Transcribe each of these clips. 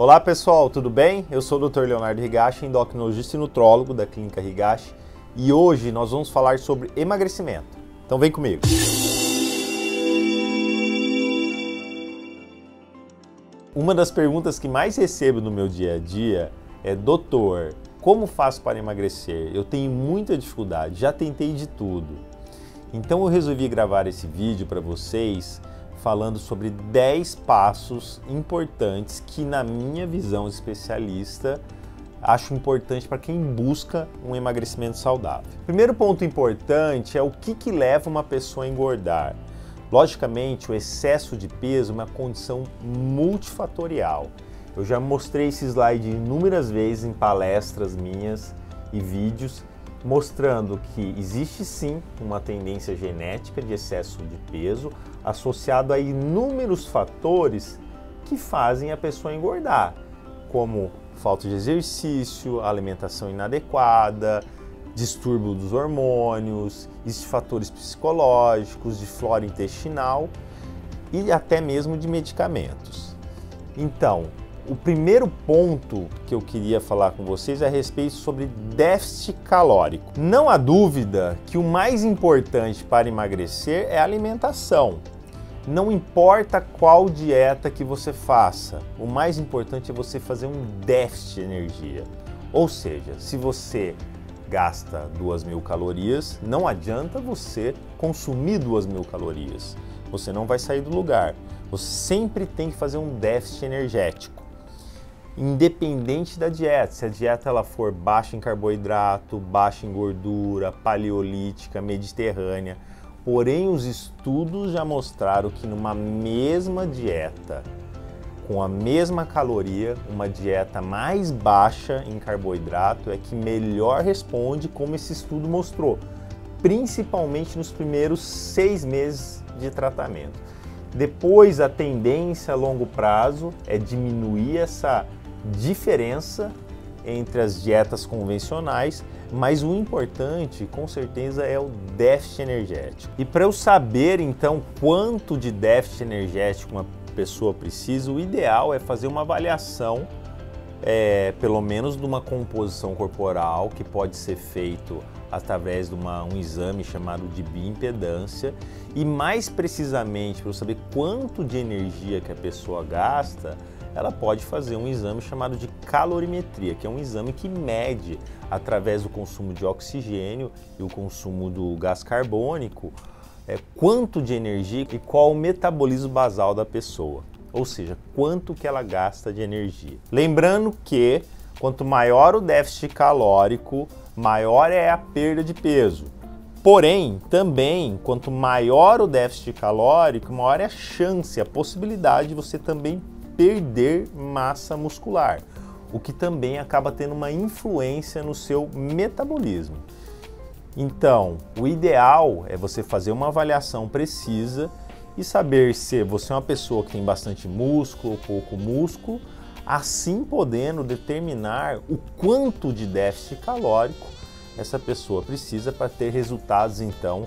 Olá pessoal, tudo bem? Eu sou o Dr. Leonardo Higashi, endocrinologista e nutrólogo da Clínica Higashi, e hoje nós vamos falar sobre emagrecimento. Então vem comigo! Uma das perguntas que mais recebo no meu dia a dia é: doutor, como faço para emagrecer? Eu tenho muita dificuldade, já tentei de tudo. Então eu resolvi gravar esse vídeo para vocês falando sobre 10 passos importantes que, na minha visão de especialista, acho importante para quem busca um emagrecimento saudável. Primeiro ponto importante é o que leva uma pessoa a engordar. Logicamente, o excesso de peso é uma condição multifatorial. Eu já mostrei esse slide inúmeras vezes em palestras minhas e vídeos, mostrando que existe sim uma tendência genética de excesso de peso associado a inúmeros fatores que fazem a pessoa engordar, como falta de exercício, alimentação inadequada, distúrbio dos hormônios, existem fatores psicológicos, de flora intestinal e até mesmo de medicamentos. Então, o primeiro ponto que eu queria falar com vocês é a respeito sobre déficit calórico. Não há dúvida que o mais importante para emagrecer é a alimentação. Não importa qual dieta que você faça, o mais importante é você fazer um déficit de energia. Ou seja, se você gasta 2.000 calorias, não adianta você consumir 2.000 calorias. Você não vai sair do lugar. Você sempre tem que fazer um déficit energético. Independente da dieta, se a dieta ela for baixa em carboidrato, baixa em gordura, paleolítica, mediterrânea, porém os estudos já mostraram que numa mesma dieta, com a mesma caloria, uma dieta mais baixa em carboidrato é que melhor responde, como esse estudo mostrou, principalmente nos primeiros 6 meses de tratamento. Depois, a tendência a longo prazo é diminuir essa diferença entre as dietas convencionais, mas o importante, com certeza, é o déficit energético. E para eu saber, então, quanto de déficit energético uma pessoa precisa, o ideal é fazer uma avaliação, pelo menos de uma composição corporal, que pode ser feito através de um exame chamado de bioimpedância, e mais precisamente, para eu saber quanto de energia que a pessoa gasta, ela pode fazer um exame chamado de calorimetria, que é um exame que mede, através do consumo de oxigênio e o consumo do gás carbônico, quanto de energia e qual o metabolismo basal da pessoa, ou seja, quanto que ela gasta de energia. Lembrando que quanto maior o déficit calórico, maior é a perda de peso. Porém, também, quanto maior o déficit calórico, maior é a chance, a possibilidade de você também perder massa muscular, o que também acaba tendo uma influência no seu metabolismo. Então, o ideal é você fazer uma avaliação precisa e saber se você é uma pessoa que tem bastante músculo ou pouco músculo, assim podendo determinar o quanto de déficit calórico essa pessoa precisa para ter resultados, então,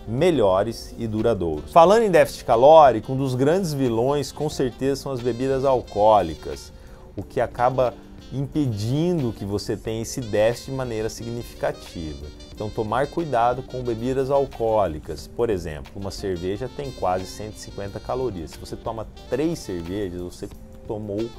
melhores e duradouros. Falando em déficit calórico, um dos grandes vilões com certeza são as bebidas alcoólicas, o que acaba impedindo que você tenha esse déficit de maneira significativa. Então, tomar cuidado com bebidas alcoólicas. Por exemplo, uma cerveja tem quase 150 calorias. Se você toma 3 cervejas, você tomou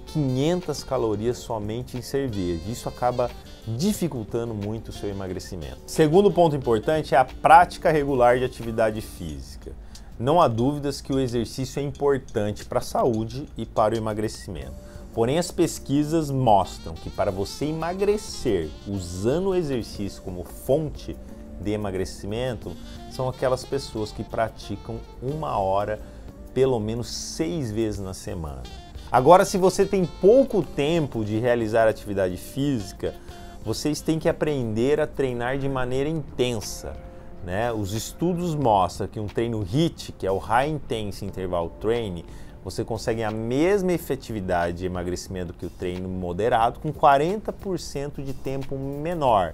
500 calorias somente em cerveja. Isso acaba dificultando muito o seu emagrecimento. Segundo ponto importante é a prática regular de atividade física. Não há dúvidas que o exercício é importante para a saúde e para o emagrecimento. Porém, as pesquisas mostram que para você emagrecer usando o exercício como fonte de emagrecimento, são aquelas pessoas que praticam 1 hora pelo menos 6 vezes na semana. Agora, se você tem pouco tempo de realizar atividade física, vocês têm que aprender a treinar de maneira intensa, né? Os estudos mostram que um treino HIIT, que é o High Intense Interval Training, você consegue a mesma efetividade de emagrecimento que o treino moderado com 40% de tempo menor,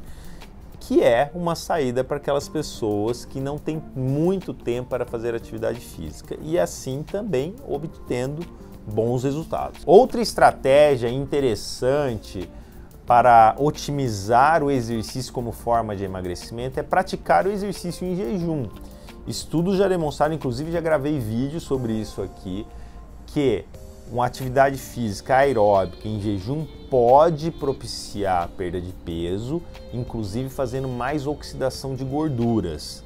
que é uma saída para aquelas pessoas que não têm muito tempo para fazer atividade física e assim também obtendo bons resultados. Outra estratégia interessante para otimizar o exercício como forma de emagrecimento é praticar o exercício em jejum. Estudos já demonstraram, inclusive já gravei vídeo sobre isso aqui, que uma atividade física aeróbica em jejum pode propiciar a perda de peso, inclusive fazendo mais oxidação de gorduras,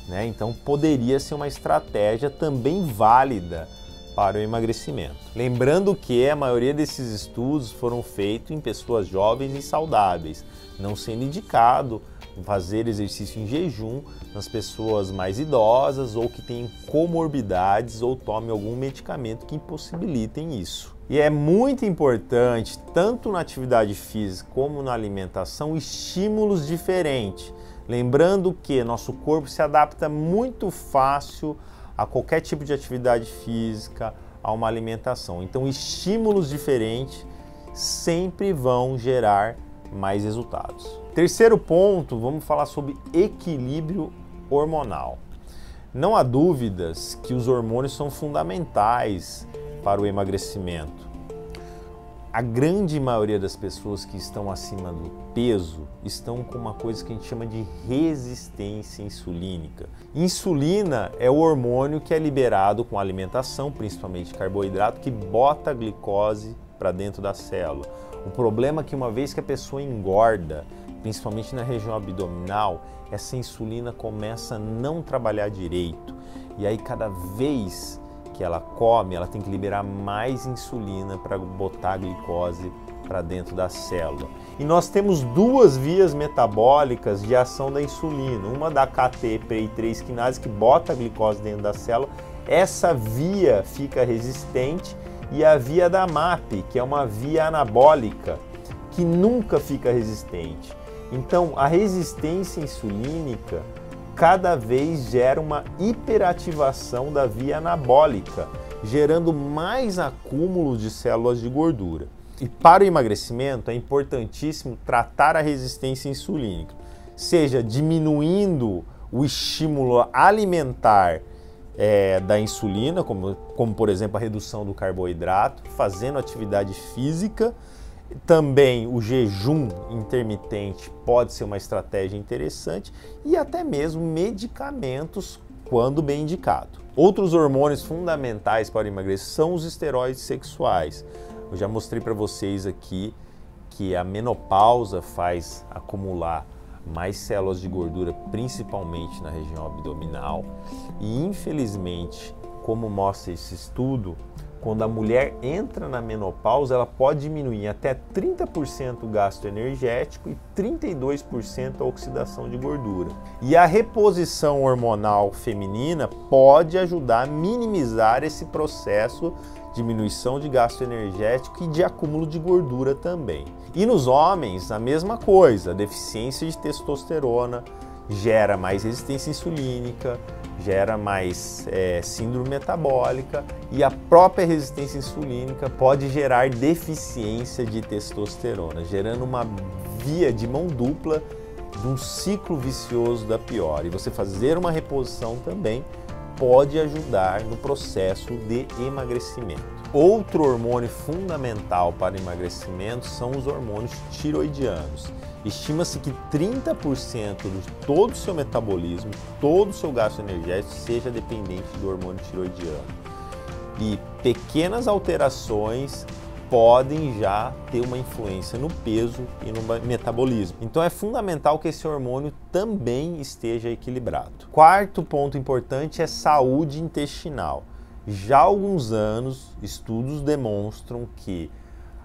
né? Então poderia ser uma estratégia também válida para o emagrecimento. Lembrando que a maioria desses estudos foram feitos em pessoas jovens e saudáveis, não sendo indicado fazer exercício em jejum nas pessoas mais idosas ou que têm comorbidades ou tomem algum medicamento que impossibilitem isso. E é muito importante, tanto na atividade física como na alimentação, estímulos diferentes. Lembrando que nosso corpo se adapta muito fácil a qualquer tipo de atividade física, a uma alimentação. Então, estímulos diferentes sempre vão gerar mais resultados. Terceiro ponto, vamos falar sobre equilíbrio hormonal. Não há dúvidas que os hormônios são fundamentais para o emagrecimento. A grande maioria das pessoas que estão acima do peso estão com uma coisa que a gente chama de resistência insulínica. Insulina é o hormônio que é liberado com a alimentação, principalmente carboidrato, que bota a glicose para dentro da célula. O problema é que uma vez que a pessoa engorda, principalmente na região abdominal, essa insulina começa a não trabalhar direito. E aí cada vez que ela come, ela tem que liberar mais insulina para botar a glicose para dentro da célula. E nós temos duas vias metabólicas de ação da insulina. Uma da KT-PI3 quinase, que bota a glicose dentro da célula. Essa via fica resistente, e a via da MAP, que é uma via anabólica, que nunca fica resistente. Então, a resistência insulínica cada vez gera uma hiperativação da via anabólica, gerando mais acúmulo de células de gordura. E para o emagrecimento é importantíssimo tratar a resistência insulínica, seja diminuindo o estímulo alimentar da insulina, como por exemplo a redução do carboidrato, fazendo atividade física. Também o jejum intermitente pode ser uma estratégia interessante, e até mesmo medicamentos quando bem indicado. Outros hormônios fundamentais para emagrecer são os esteroides sexuais. Eu já mostrei para vocês aqui que a menopausa faz acumular mais células de gordura, principalmente na região abdominal, e infelizmente, como mostra esse estudo, quando a mulher entra na menopausa, ela pode diminuir até 30% o gasto energético e 32% a oxidação de gordura. E a reposição hormonal feminina pode ajudar a minimizar esse processo de diminuição de gasto energético e de acúmulo de gordura também. E nos homens, a mesma coisa, a deficiência de testosterona gera mais resistência insulínica, gera mais síndrome metabólica, e a própria resistência insulínica pode gerar deficiência de testosterona, gerando uma via de mão dupla de um ciclo vicioso da pior. E você fazer uma reposição também pode ajudar no processo de emagrecimento. Outro hormônio fundamental para emagrecimento são os hormônios tiroidianos. Estima-se que 30% de todo o seu metabolismo, todo o seu gasto energético seja dependente do hormônio tiroidiano. E pequenas alterações podem já ter uma influência no peso e no metabolismo. Então é fundamental que esse hormônio também esteja equilibrado. Quarto ponto importante é saúde intestinal. Já há alguns anos, estudos demonstram que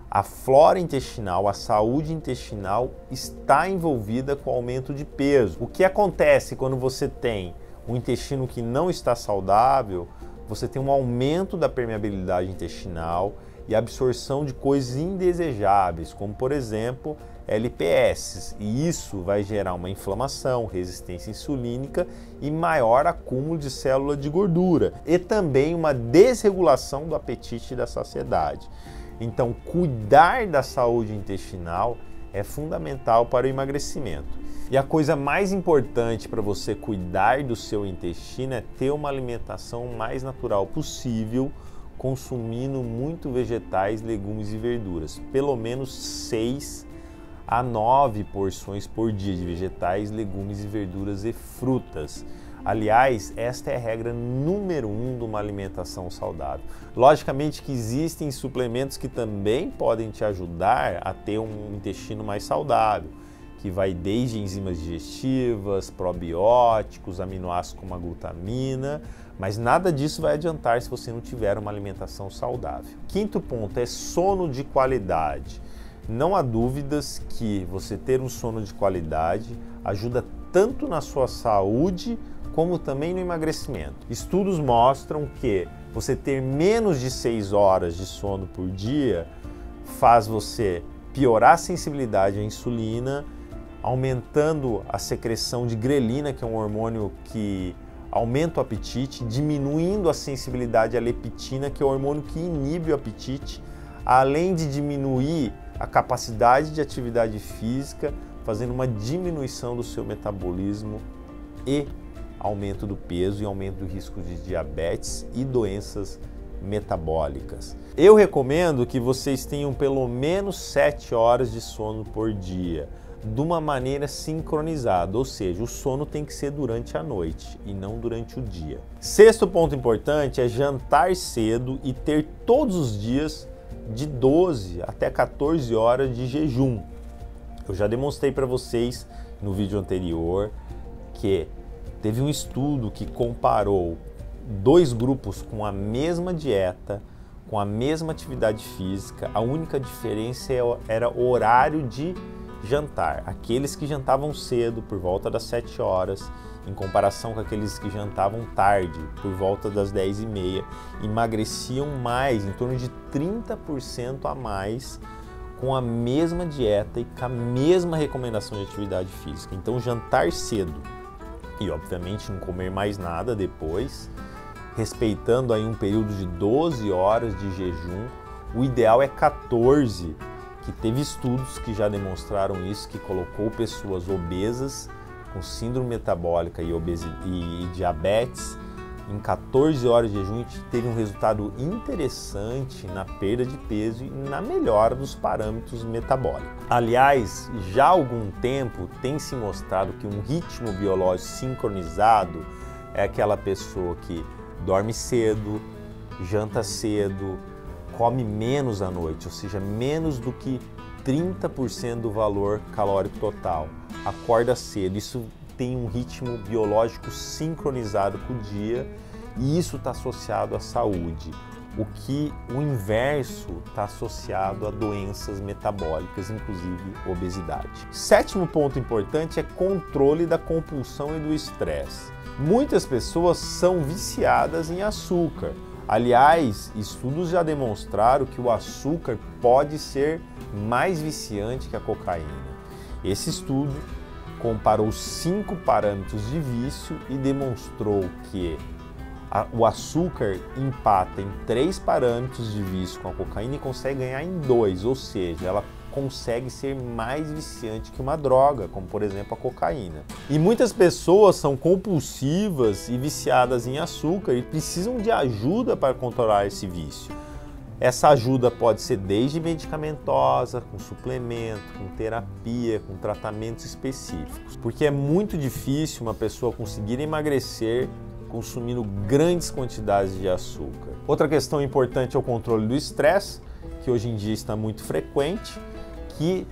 a flora intestinal, a saúde intestinal está envolvida com o aumento de peso. O que acontece quando você tem um intestino que não está saudável? Você tem um aumento da permeabilidade intestinal e absorção de coisas indesejáveis, como por exemplo LPS, e isso vai gerar uma inflamação, resistência insulínica e maior acúmulo de célula de gordura, e também uma desregulação do apetite e da saciedade. Então, cuidar da saúde intestinal é fundamental para o emagrecimento. E a coisa mais importante para você cuidar do seu intestino é ter uma alimentação mais natural possível, consumindo muito vegetais, legumes e verduras, pelo menos 6 a 9 porções por dia de vegetais, legumes e verduras e frutas. Aliás, esta é a regra número 1 de uma alimentação saudável. Logicamente que existem suplementos que também podem te ajudar a ter um intestino mais saudável, que vai desde enzimas digestivas, probióticos, aminoácidos como a glutamina, mas nada disso vai adiantar se você não tiver uma alimentação saudável. Quinto ponto é sono de qualidade. Não há dúvidas que você ter um sono de qualidade ajuda tanto na sua saúde como também no emagrecimento. Estudos mostram que você ter menos de 6 horas de sono por dia faz você piorar a sensibilidade à insulina, aumentando a secreção de grelina, que é um hormônio que aumenta o apetite, diminuindo a sensibilidade à leptina, que é o hormônio que inibe o apetite, além de diminuir a capacidade de atividade física, fazendo uma diminuição do seu metabolismo e aumento do peso e aumento do risco de diabetes e doenças metabólicas. Eu recomendo que vocês tenham pelo menos 7 horas de sono por dia, de uma maneira sincronizada, ou seja, o sono tem que ser durante a noite e não durante o dia. Sexto ponto importante é jantar cedo e ter todos os dias de 12 até 14 horas de jejum. Eu já demonstrei para vocês no vídeo anterior que teve um estudo que comparou 2 grupos com a mesma dieta, com a mesma atividade física. A única diferença era o horário de jantar. Aqueles que jantavam cedo, por volta das 7 horas, em comparação com aqueles que jantavam tarde, por volta das 10h30, emagreciam mais, em torno de 30% a mais, com a mesma dieta e com a mesma recomendação de atividade física. Então, jantar cedo e, obviamente, não comer mais nada depois, respeitando aí um período de 12 horas de jejum. O ideal é 14, que teve estudos que já demonstraram isso, que colocou pessoas obesas com síndrome metabólica e diabetes em 14 horas de jejum, e teve um resultado interessante na perda de peso e na melhora dos parâmetros metabólicos. Aliás, já há algum tempo tem se mostrado que um ritmo biológico sincronizado é aquela pessoa que dorme cedo, janta cedo, come menos à noite, ou seja, menos do que 30% do valor calórico total, acorda cedo. Isso tem um ritmo biológico sincronizado com o dia e isso está associado à saúde. O inverso está associado a doenças metabólicas, inclusive obesidade. Sétimo ponto importante é controle da compulsão e do estresse. Muitas pessoas são viciadas em açúcar. Aliás, estudos já demonstraram que o açúcar pode ser mais viciante que a cocaína. Esse estudo comparou 5 parâmetros de vício e demonstrou que o açúcar empata em 3 parâmetros de vício com a cocaína e consegue ganhar em 2, ou seja, ela consegue ser mais viciante que uma droga, como por exemplo a cocaína. E muitas pessoas são compulsivas e viciadas em açúcar e precisam de ajuda para controlar esse vício. Essa ajuda pode ser desde medicamentosa, com suplemento, com terapia, com tratamentos específicos, porque é muito difícil uma pessoa conseguir emagrecer consumindo grandes quantidades de açúcar. Outra questão importante é o controle do estresse, que hoje em dia está muito frequente, que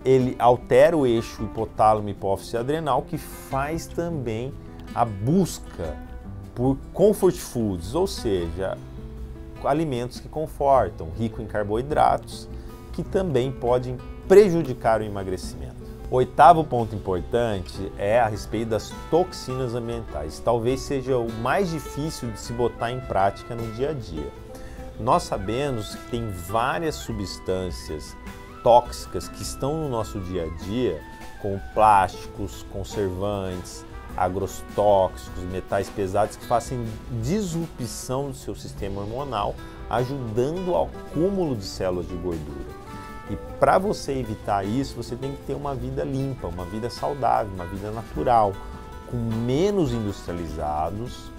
ele altera o eixo hipotálamo, hipófise adrenal, que faz também a busca por comfort foods, ou seja, alimentos que confortam, rico em carboidratos, que também podem prejudicar o emagrecimento. Oitavo ponto importante é a respeito das toxinas ambientais. Talvez seja o mais difícil de se botar em prática no dia a dia. Nós sabemos que tem várias substâncias tóxicas que estão no nosso dia a dia, como plásticos, conservantes, agrotóxicos, metais pesados, que fazem disrupção do seu sistema hormonal, ajudando ao acúmulo de células de gordura. E para você evitar isso, você tem que ter uma vida limpa, uma vida saudável, uma vida natural, com menos industrializados,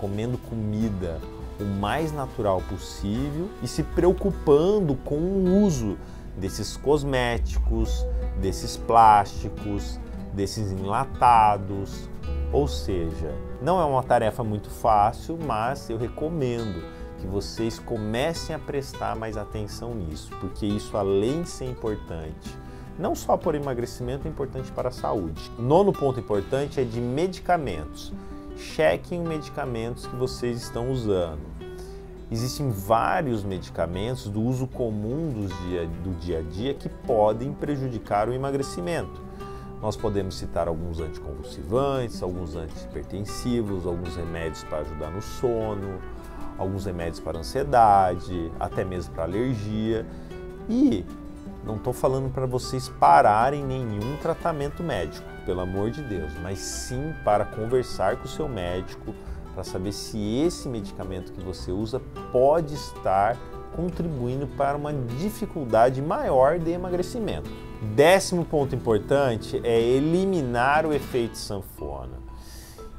comendo comida o mais natural possível e se preocupando com o uso desses cosméticos, desses plásticos, desses enlatados. Ou seja, não é uma tarefa muito fácil, mas eu recomendo que vocês comecem a prestar mais atenção nisso, porque isso, além de ser importante, não só por emagrecimento, é importante para a saúde. Nono ponto importante é de medicamentos. Chequem os medicamentos que vocês estão usando. Existem vários medicamentos do uso comum do dia a dia que podem prejudicar o emagrecimento. Nós podemos citar alguns anticonvulsivantes, alguns antihipertensivos, alguns remédios para ajudar no sono, alguns remédios para ansiedade, até mesmo para alergia. E não estou falando para vocês pararem nenhum tratamento médico, pelo amor de Deus, mas sim para conversar com o seu médico para saber se esse medicamento que você usa pode estar contribuindo para uma dificuldade maior de emagrecimento. 10º ponto importante é eliminar o efeito sanfona.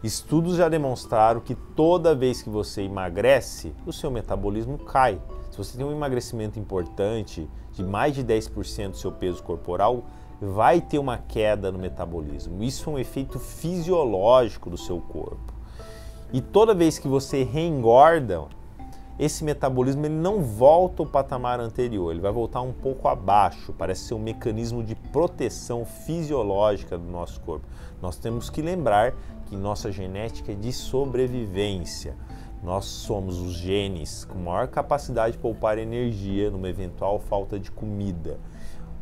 Estudos já demonstraram que toda vez que você emagrece, o seu metabolismo cai. Se você tem um emagrecimento importante, de mais de 10% do seu peso corporal, vai ter uma queda no metabolismo. Isso é um efeito fisiológico do seu corpo. E toda vez que você reengorda, esse metabolismo ele não volta ao patamar anterior, ele vai voltar um pouco abaixo, parece ser um mecanismo de proteção fisiológica do nosso corpo. Nós temos que lembrar que nossa genética é de sobrevivência. Nós somos os genes com maior capacidade de poupar energia numa eventual falta de comida.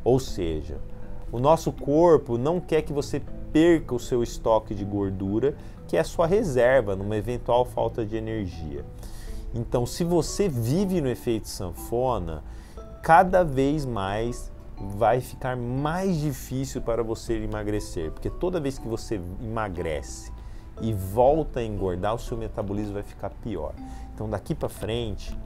Ou seja, o nosso corpo não quer que você perca o seu estoque de gordura, que é a sua reserva numa eventual falta de energia. Então, se você vive no efeito sanfona, cada vez mais vai ficar mais difícil para você emagrecer, porque toda vez que você emagrece e volta a engordar, o seu metabolismo vai ficar pior. Então, daqui para frente,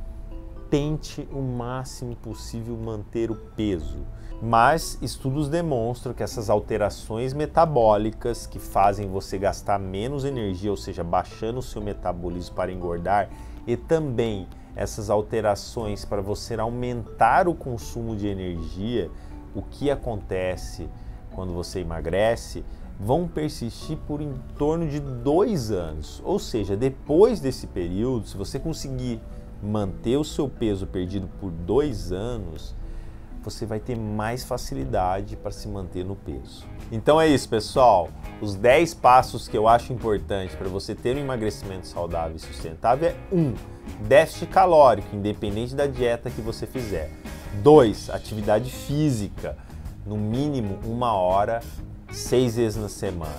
tente o máximo possível manter o peso. Mas estudos demonstram que essas alterações metabólicas que fazem você gastar menos energia, ou seja, baixando o seu metabolismo para engordar, e também essas alterações para você aumentar o consumo de energia, o que acontece quando você emagrece, vão persistir por em torno de 2 anos. Ou seja, depois desse período, se você conseguir manter o seu peso perdido por 2 anos, você vai ter mais facilidade para se manter no peso. Então é isso, pessoal. Os 10 passos que eu acho importante para você ter um emagrecimento saudável e sustentável é 1. Déficit calórico, independente da dieta que você fizer. 2. Atividade física, no mínimo 1 hora, 6 vezes na semana.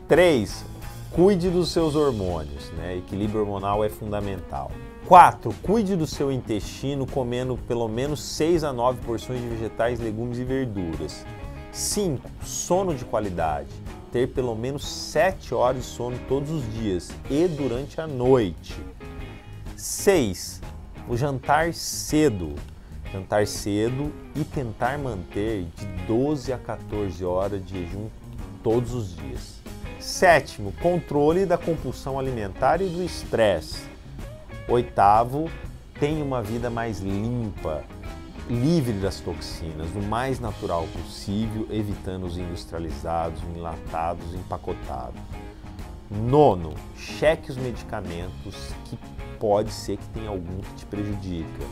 3. Cuide dos seus hormônios, né? Equilíbrio hormonal é fundamental. 4. Cuide do seu intestino comendo pelo menos 6 a 9 porções de vegetais, legumes e verduras. 5. Sono de qualidade. Ter pelo menos 7 horas de sono todos os dias e durante a noite. 6. O jantar cedo. Jantar cedo e tentar manter de 12 a 14 horas de jejum todos os dias. 7. Controle da compulsão alimentar e do estresse. 8. Tenha uma vida mais limpa, livre das toxinas, o mais natural possível, evitando os industrializados, enlatados, empacotados. 9. Cheque os medicamentos que pode ser que tenha algum que te prejudica.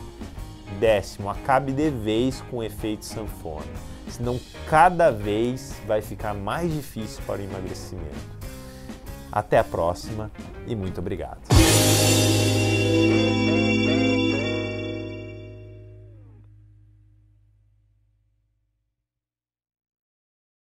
10. Acabe de vez com o efeito sanfona, senão cada vez vai ficar mais difícil para o emagrecimento. Até a próxima e muito obrigado.